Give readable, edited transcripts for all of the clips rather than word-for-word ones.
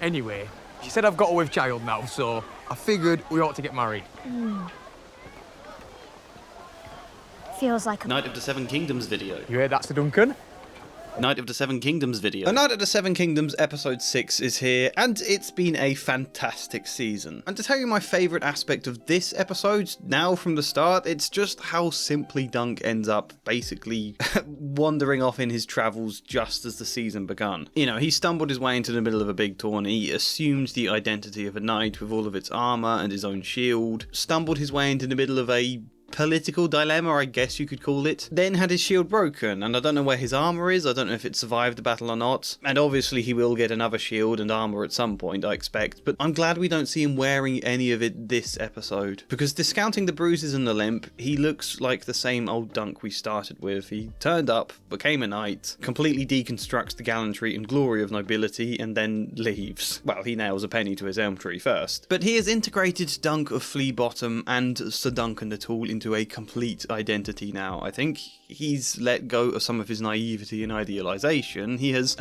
Anyway, she said I've got a with child now, so I figured we ought to get married. Feels like a... Night of the Seven Kingdoms video. You heard that, Sir Duncan? Night of the Seven Kingdoms video. The Night of the Seven Kingdoms episode 6 is here, and it's been a fantastic season. And to tell you my favourite aspect of this episode, now from the start, it's just how simply Dunk ends up basically wandering off in his travels just as the season begun. You know, he stumbled his way into the middle of a big tourney, assumed the identity of a knight with all of its armour and his own shield, stumbled his way into the middle of a political dilemma, I guess you could call it, then had his shield broken, and I don't know where his armour is, I don't know if it survived the battle or not, and obviously he will get another shield and armour at some point, I expect, but I'm glad we don't see him wearing any of it this episode, because discounting the bruises and the limp, he looks like the same old Dunk we started with. He turned up, became a knight, completely deconstructs the gallantry and glory of nobility, and then leaves. Well, he nails a penny to his elm tree first. But he has integrated Dunk of Flea Bottom and Sir Duncan the Tool into a complete identity now. I think he's let go of some of his naivety and idealisation. He has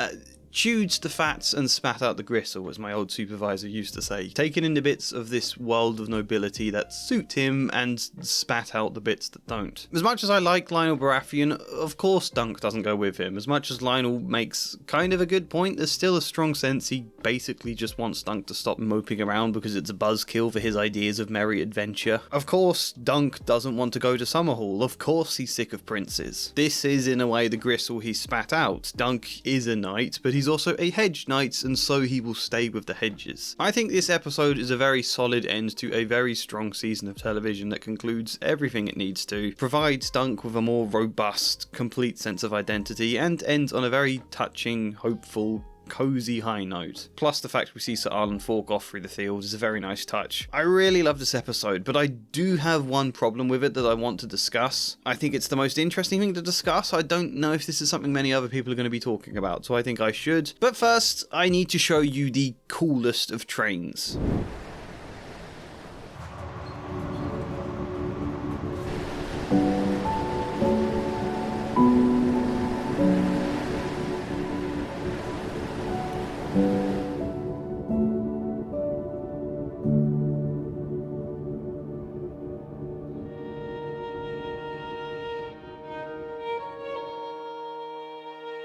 chewed the fats and spat out the gristle, as my old supervisor used to say, taken in the bits of this world of nobility that suit him and spat out the bits that don't. As much as I like Lionel Baratheon, of course Dunk doesn't go with him. As much as Lionel makes kind of a good point, there's still a strong sense he basically just wants Dunk to stop moping around because it's a buzzkill for his ideas of merry adventure. Of course Dunk doesn't want to go to Summerhall. Of course he's sick of princes. This is in a way the gristle he spat out. Dunk is a knight, but he's also a hedge knight, and so he will stay with the hedges. I think this episode is a very solid end to a very strong season of television that concludes everything it needs to, provides Dunk with a more robust, complete sense of identity, and ends on a very touching, hopeful, cozy high note. Plus the fact we see Sir Arlen fork off through the fields is a very nice touch. I really love this episode, but I do have one problem with it that I want to discuss. I think it's the most interesting thing to discuss. I don't know if this is something many other people are going to be talking about, so I think I should. But first, I need to show you the coolest of trains.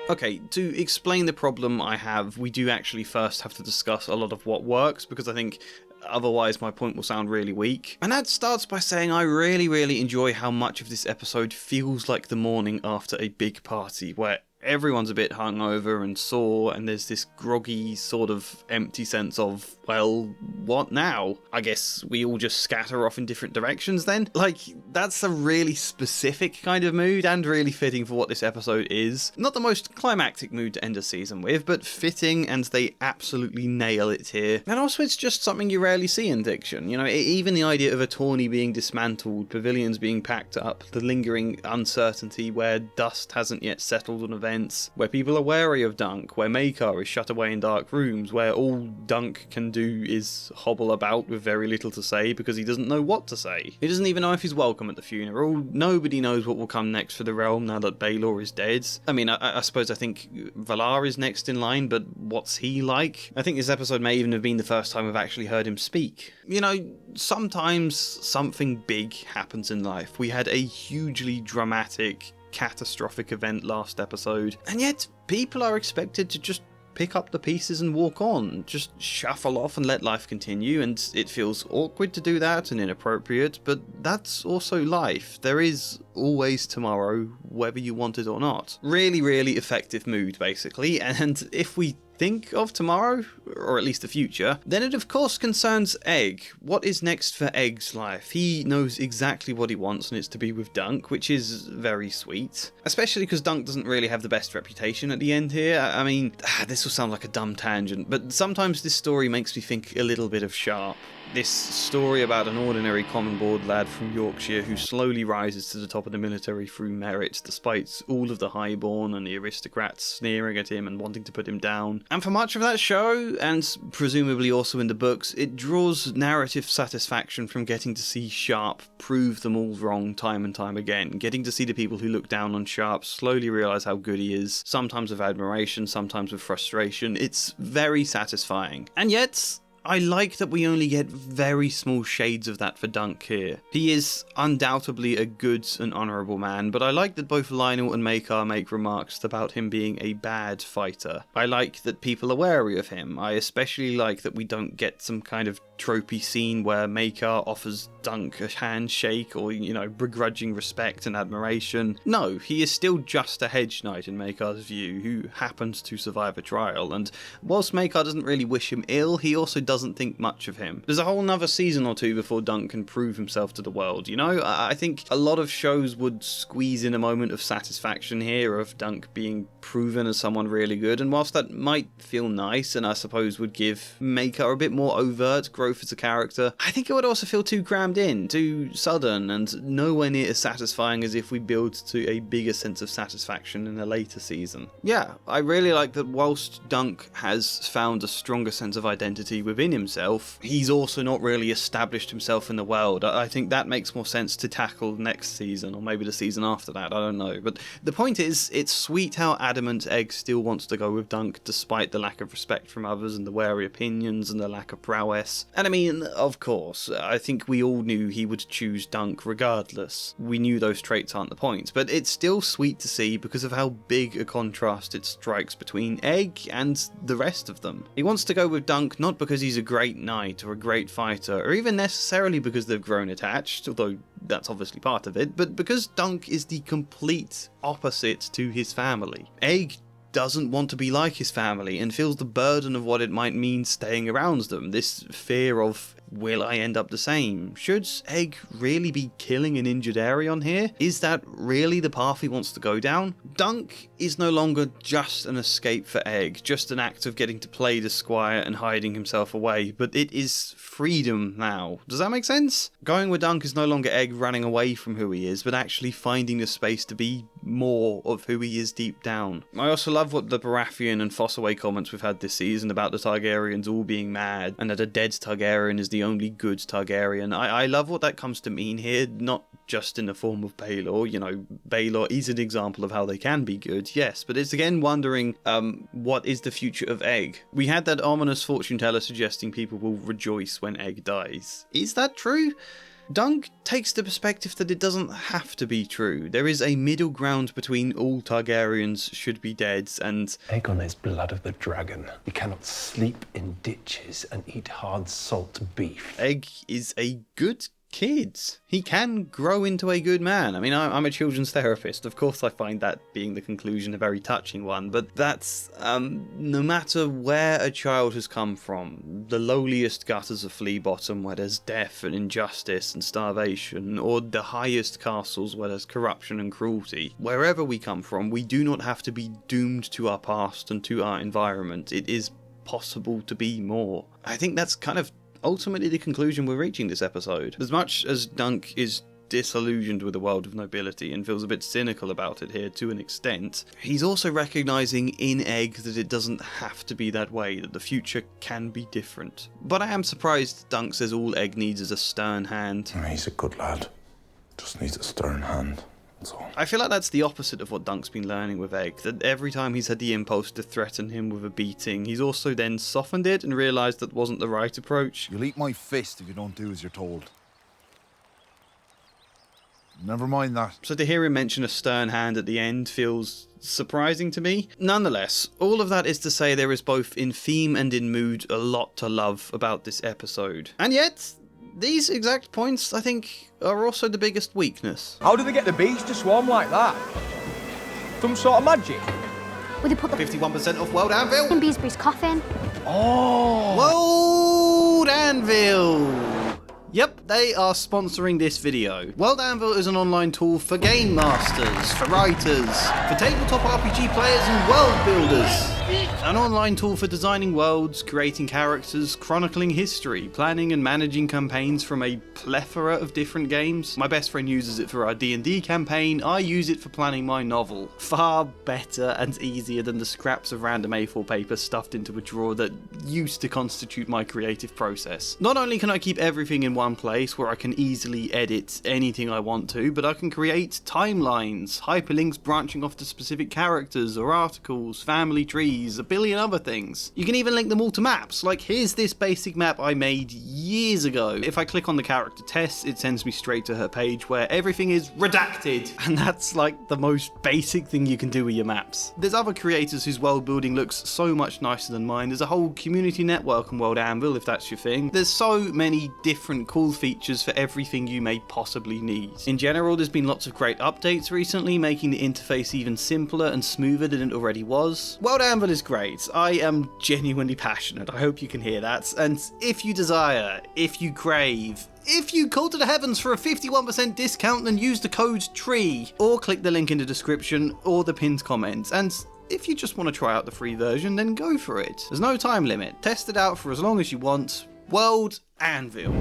Okay, to explain the problem I have, we do actually first have to discuss a lot of what works, because I think otherwise my point will sound really weak. And that starts by saying I really enjoy how much of this episode feels like the morning after a big party, where everyone's a bit hungover and sore, and there's this groggy sort of empty sense of, well, what now? I guess we all just scatter off in different directions then? Like, that's a really specific kind of mood, and really fitting for what this episode is. Not the most climactic mood to end a season with, but fitting, and they absolutely nail it here. And also it's just something you rarely see in fiction. You know, even the idea of a tourney being dismantled, pavilions being packed up, the lingering uncertainty where dust hasn't yet settled on events, where people are wary of Dunk, where Maekar is shut away in dark rooms, where all Dunk can do is hobble about with very little to say because he doesn't know what to say. He doesn't even know if he's welcome at the funeral. Nobody knows what will come next for the realm now that Baelor is dead. I mean, I suppose I think Valar is next in line, but what's he like? I think this episode may even have been the first time I've actually heard him speak. You know, sometimes something big happens in life. We had a hugely dramatic, catastrophic event last episode, and yet people are expected to just pick up the pieces and walk on, just shuffle off and let life continue, and it feels awkward to do that and inappropriate, but that's also life. There is always tomorrow, whether you want it or not. Really effective mood, basically, and if we think of tomorrow, or at least the future, then it of course concerns Egg. What is next for Egg's life? He knows exactly what he wants, and it's to be with Dunk, which is very sweet. Especially because Dunk doesn't really have the best reputation at the end here. I mean, this will sound like a dumb tangent, but sometimes this story makes me think a little bit of Sharp. This story about an ordinary common board lad from Yorkshire who slowly rises to the top of the military through merit, despite all of the highborn and the aristocrats sneering at him and wanting to put him down. And for much of that show, and presumably also in the books, it draws narrative satisfaction from getting to see Sharp prove them all wrong time and time again, getting to see the people who look down on Sharp slowly realise how good he is, sometimes with admiration, sometimes with frustration. It's very satisfying. And yet, I like that we only get very small shades of that for Dunk here. He is undoubtedly a good and honourable man, but I like that both Lionel and Makar make remarks about him being a bad fighter. I like that people are wary of him. I especially like that we don't get some kind of tropey scene where Makar offers Dunk a handshake or, begrudging respect and admiration. No, he is still just a hedge knight in Makar's view, who happens to survive a trial, and whilst Makar doesn't really wish him ill, he also doesn't think much of him. There's a whole nother season or two before Dunk can prove himself to the world, I think a lot of shows would squeeze in a moment of satisfaction here of Dunk being proven as someone really good, and whilst that might feel nice and I suppose would give Makar a bit more overt growth as a character, I think it would also feel too crammed in, too sudden, and nowhere near as satisfying as if we build to a bigger sense of satisfaction in a later season. Yeah, I really like that whilst Dunk has found a stronger sense of identity within himself, he's also not really established himself in the world. I think that makes more sense to tackle next season, or maybe the season after that, I don't know. But the point is, it's sweet how adamant Egg still wants to go with Dunk despite the lack of respect from others and the wary opinions and the lack of prowess. And I mean, of course, I think we all knew he would choose Dunk regardless. We knew those traits aren't the point, but it's still sweet to see because of how big a contrast it strikes between Egg and the rest of them. He wants to go with Dunk not because he's a great knight or a great fighter, or even necessarily because they've grown attached, although that's obviously part of it, but because Dunk is the complete opposite to his family. Egg doesn't want to be like his family and feels the burden of what it might mean staying around them, this fear of, will I end up the same? Should Egg really be killing an injured Arion here? Is that really the path he wants to go down? Dunk is no longer just an escape for Egg, just an act of getting to play the squire and hiding himself away, but it is freedom now. Does that make sense? Going with Dunk is no longer Egg running away from who he is, but actually finding the space to be more of who he is deep down. I also love what the Baratheon and Fossaway comments we've had this season about the Targaryens all being mad, and that a dead Targaryen is the only good Targaryen. I love what that comes to mean here, not just in the form of Baelor. Baelor is an example of how they can be good, yes, but it's again wondering, what is the future of Egg? We had that ominous fortune teller suggesting people will rejoice when Egg dies. Is that true? Dunk takes the perspective that it doesn't have to be true. There is a middle ground between all Targaryens should be dead and Aegon is blood of the dragon. He cannot sleep in ditches and eat hard salt beef. Egg is a good kid. He can grow into a good man. I mean, I'm a children's therapist. Of course I find that being the conclusion a very touching one, but that's, no matter where a child has come from, the lowliest gutters of Flea Bottom where there's death and injustice and starvation, or the highest castles where there's corruption and cruelty, wherever we come from, we do not have to be doomed to our past and to our environment. It is possible to be more. I think that's kind of ultimately the conclusion we're reaching this episode. As much as Dunk is disillusioned with the world of nobility and feels a bit cynical about it here to an extent, he's also recognising in Egg that it doesn't have to be that way, that the future can be different. But I am surprised Dunk says all Egg needs is a stern hand. He's a good lad. Just needs a stern hand. I feel like that's the opposite of what Dunk's been learning with Egg, that every time he's had the impulse to threaten him with a beating, he's also then softened it and realised that wasn't the right approach. You'll eat my fist if you don't do as you're told. Never mind that. So to hear him mention a stern hand at the end feels surprising to me. Nonetheless, all of that is to say there is both in theme and in mood a lot to love about this episode. And yet, these exact points, I think, are also the biggest weakness. How do they get the bees to swarm like that? Some sort of magic? Will they put the 51% off World Anvil? in Beesbury's coffin? Oh! World Anvil! Yep, they are sponsoring this video. World Anvil is an online tool for game masters, for writers, for tabletop RPG players and world builders. An online tool for designing worlds, creating characters, chronicling history, planning and managing campaigns from a plethora of different games. My best friend uses it for our D&D campaign, I use it for planning my novel. Far better and easier than the scraps of random A4 paper stuffed into a drawer that used to constitute my creative process. Not only can I keep everything in one place where I can easily edit anything I want to, but I can create timelines, hyperlinks branching off to specific characters or articles, family trees, a billion other things. You can even link them all to maps, like here's this basic map I made years ago. If I click on the character Tess, it sends me straight to her page where everything is redacted, and that's like the most basic thing you can do with your maps. There's other creators whose world building looks so much nicer than mine. There's a whole community network on World Anvil if that's your thing. There's so many different cool features for everything you may possibly need. In general, there's been lots of great updates recently, making the interface even simpler and smoother than it already was. World Anvil is great. I am genuinely passionate, I hope you can hear that, and if you desire, if you crave, if you call to the heavens for a 51% discount, then use the code TREE, or click the link in the description or the pinned comment, and if you just want to try out the free version, then go for it. There's no time limit, test it out for as long as you want. World Anvil.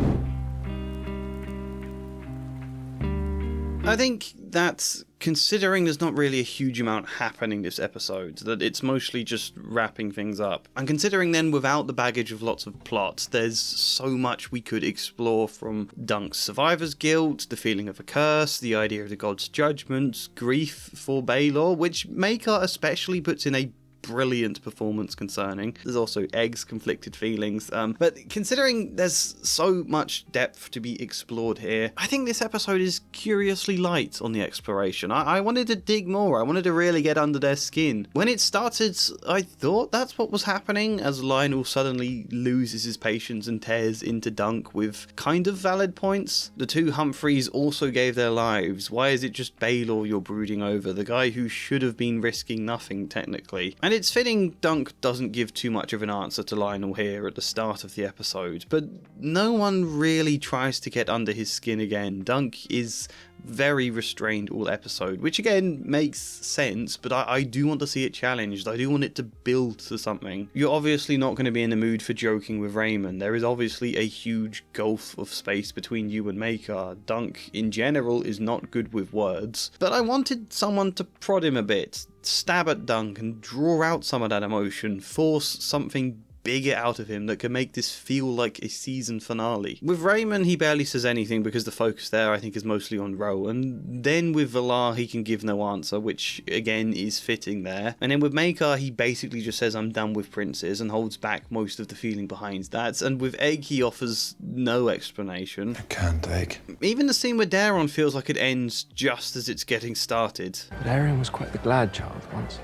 I think that, considering there's not really a huge amount happening this episode, that it's mostly just wrapping things up, and considering then without the baggage of lots of plot, there's so much we could explore, from Dunk's survivor's guilt, the feeling of a curse, the idea of the god's judgment, grief for Baylor, which Maker especially puts in a brilliant performance concerning. There's also Egg's conflicted feelings, but considering there's so much depth to be explored here, I think this episode is curiously light on the exploration. I wanted to dig more, I wanted to really get under their skin. When it started, I thought that's what was happening, as Lionel suddenly loses his patience and tears into Dunk with kind of valid points. The two Humphreys also gave their lives. Why is it just Baylor you're brooding over, the guy who should have been risking nothing technically? And it's fitting Dunk doesn't give too much of an answer to Lionel here at the start of the episode, but no one really tries to get under his skin again. Dunk is very restrained all episode, which again makes sense, but I do want to see it challenged. I do want it to build to something. You're obviously not going to be in the mood for joking with Raymond. There is obviously a huge gulf of space between you and Maker. Dunk in general is not good with words, but I wanted someone to prod him a bit, stab at Dunk and draw out some of that emotion, force something bigger out of him that can make this feel like a season finale. With Raymond, he barely says anything because the focus there I think is mostly on Ro, and then with Valar he can give no answer, which again is fitting there. And then with Maker, he basically just says I'm done with princes and holds back most of the feeling behind that, and with Egg he offers no explanation. I can't, Egg. Even the scene with Darragh feels like it ends just as it's getting started. But Arian was quite the glad child once.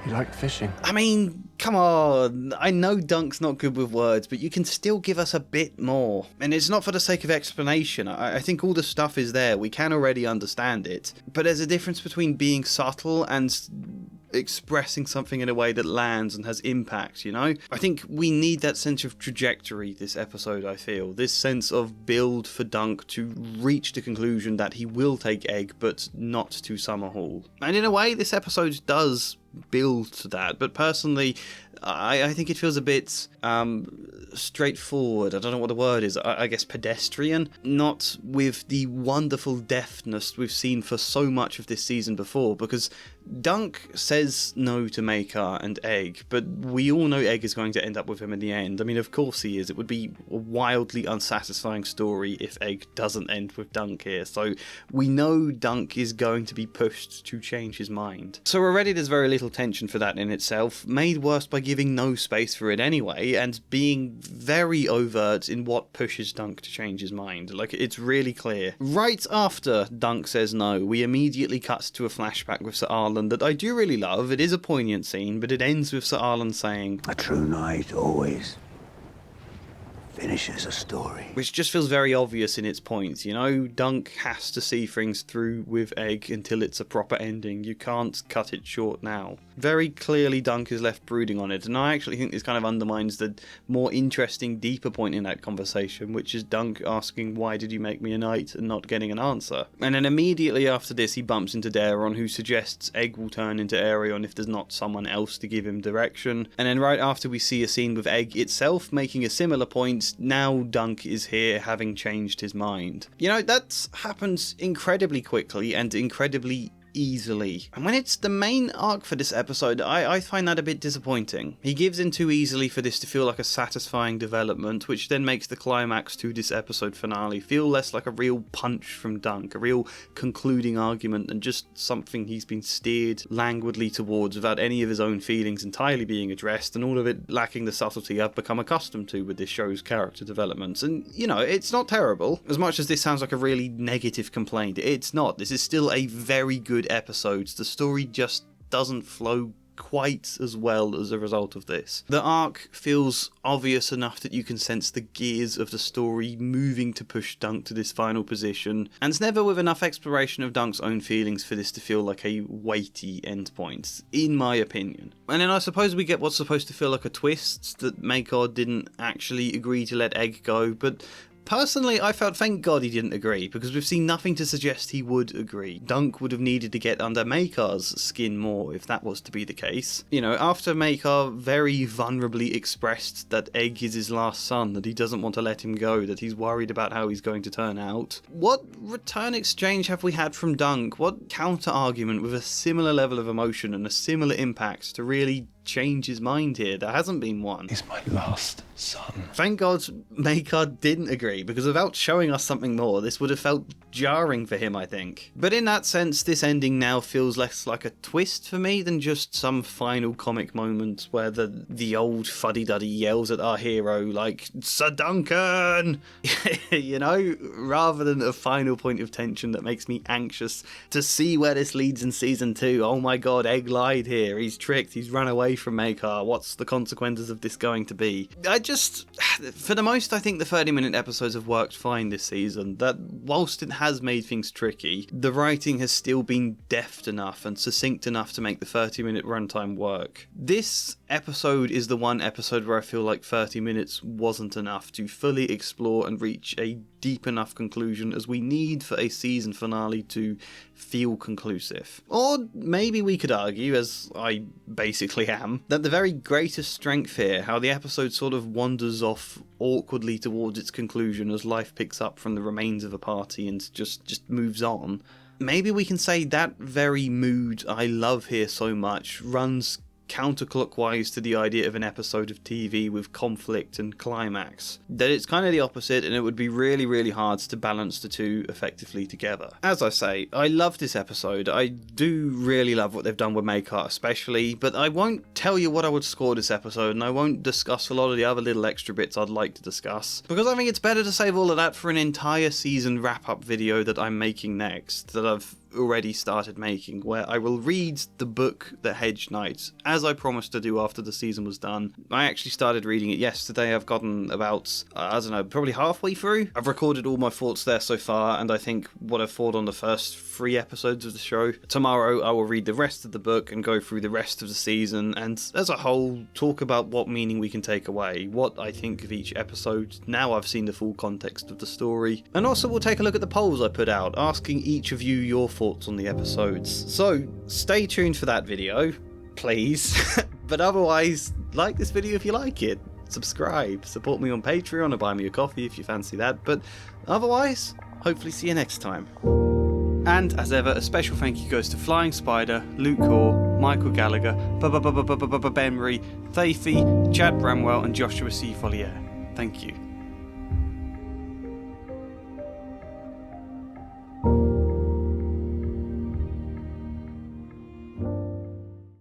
He liked fishing. I mean, come on, I know Dunk's not good with words, but you can still give us a bit more. And it's not for the sake of explanation. I think all the stuff is there, we can already understand it. But there's a difference between being subtle and expressing something in a way that lands and has impact, you know? I think we need that sense of trajectory this episode, I feel. This sense of build for Dunk to reach the conclusion that he will take Egg, but not to Summerhall. And in a way, this episode does build to that, but personally I think it feels a bit straightforward. I don't know what the word is. I guess pedestrian, not with the wonderful deftness we've seen for so much of this season before, because Dunk says no to Maker and Egg, but we all know Egg is going to end up with him in the end. I mean, of course he is. It would be a wildly unsatisfying story if Egg doesn't end with Dunk here, so we know Dunk is going to be pushed to change his mind. So already there's very little tension for that in itself, made worse by giving no space for it anyway, and being very overt in what pushes Dunk to change his mind. Like, it's really clear. Right after Dunk says no, we immediately cut to a flashback with Sir Arlen that I do really love. It is a poignant scene, but it ends with Sir Arlen saying, "A true knight always finishes a story." Which just feels very obvious in its points, you know? Dunk has to see things through with Egg until it's a proper ending. You can't cut it short now. Very clearly Dunk is left brooding on it, and I actually think this kind of undermines the more interesting, deeper point in that conversation, which is Dunk asking, why did you make me a knight, and not getting an answer. And then immediately after this he bumps into Darragh, who suggests Egg will turn into Arion if there's not someone else to give him direction. And then right after we see a scene with Egg itself making a similar point, now Dunk is here having changed his mind. You know, that happens incredibly quickly and incredibly easily. And when it's the main arc for this episode, I find that a bit disappointing. He gives in too easily for this to feel like a satisfying development, which then makes the climax to this episode finale feel less like a real punch from Dunk, a real concluding argument, and just something he's been steered languidly towards without any of his own feelings entirely being addressed, and all of it lacking the subtlety I've become accustomed to with this show's character developments. And, you know, it's not terrible. As much as this sounds like a really negative complaint, it's not. This is still a very good episodes. The story just doesn't flow quite as well as a result of this. The arc feels obvious enough that you can sense the gears of the story moving to push Dunk to this final position, and it's never with enough exploration of Dunk's own feelings for this to feel like a weighty endpoint, in my opinion. And then I suppose we get what's supposed to feel like a twist, that Maekar didn't actually agree to let Egg go, but personally, I felt thank God he didn't agree, because we've seen nothing to suggest he would agree. Dunk would have needed to get under Maekar's skin more if that was to be the case. You know, after Maekar very vulnerably expressed that Egg is his last son, that he doesn't want to let him go, that he's worried about how he's going to turn out, what return exchange have we had from Dunk? What counter-argument with a similar level of emotion and a similar impact to really change his mind here? There hasn't been one. He's my last son. Thank God Maekar didn't agree, because without showing us something more, this would have felt jarring for him, I think. But in that sense, this ending now feels less like a twist for me than just some final comic moment where the old fuddy-duddy yells at our hero like, "Sir Duncan!" You know, rather than a final point of tension that makes me anxious to see where this leads in season 2. Oh my God, Egg lied here. He's tricked. He's run away from Maekar. What's the consequences of this going to be? For the most, I think the 30-minute episodes have worked fine this season. That whilst it has made things tricky, the writing has still been deft enough and succinct enough to make the 30-minute runtime work. This episode is the one episode where I feel like 30 minutes wasn't enough to fully explore and reach a deep enough conclusion as we need for a season finale to feel conclusive. Or maybe we could argue, as I basically am, that the very greatest strength here, how the episode sort of wanders off awkwardly towards its conclusion as life picks up from the remains of a party and just moves on. Maybe we can say that very mood I love here so much runs counterclockwise to the idea of an episode of TV with conflict and climax. That it's kind of the opposite, and it would be really, really hard to balance the two effectively together. As I say, I love this episode. I do really love what they've done with Maekar especially, but I won't tell you what I would score this episode, and I won't discuss a lot of the other little extra bits I'd like to discuss, because I think it's better to save all of that for an entire season wrap-up video that I'm making next, that I've already started making, where I will read the book The Hedge Knight, as I promised to do after the season was done. I actually started reading it yesterday. I've gotten about, I don't know, probably halfway through. I've recorded all my thoughts there so far, and I think what I've thought on the first 3 episodes of the show. Tomorrow I will read the rest of the book and go through the rest of the season, and as a whole talk about what meaning we can take away, what I think of each episode now I've seen the full context of the story. And also we'll take a look at the polls I put out, asking each of you your thoughts on the episodes. So stay tuned for that video, please. But otherwise, like this video if you like it, subscribe, support me on Patreon or buy me a coffee if you fancy that, but otherwise, hopefully see you next time. And as ever, a special thank you goes to Flying Spider, Luke Hoare, Michael Gallagher, Ben Marie, Thafy, Chad Bramwell and Joshua C. Follier. Thank you.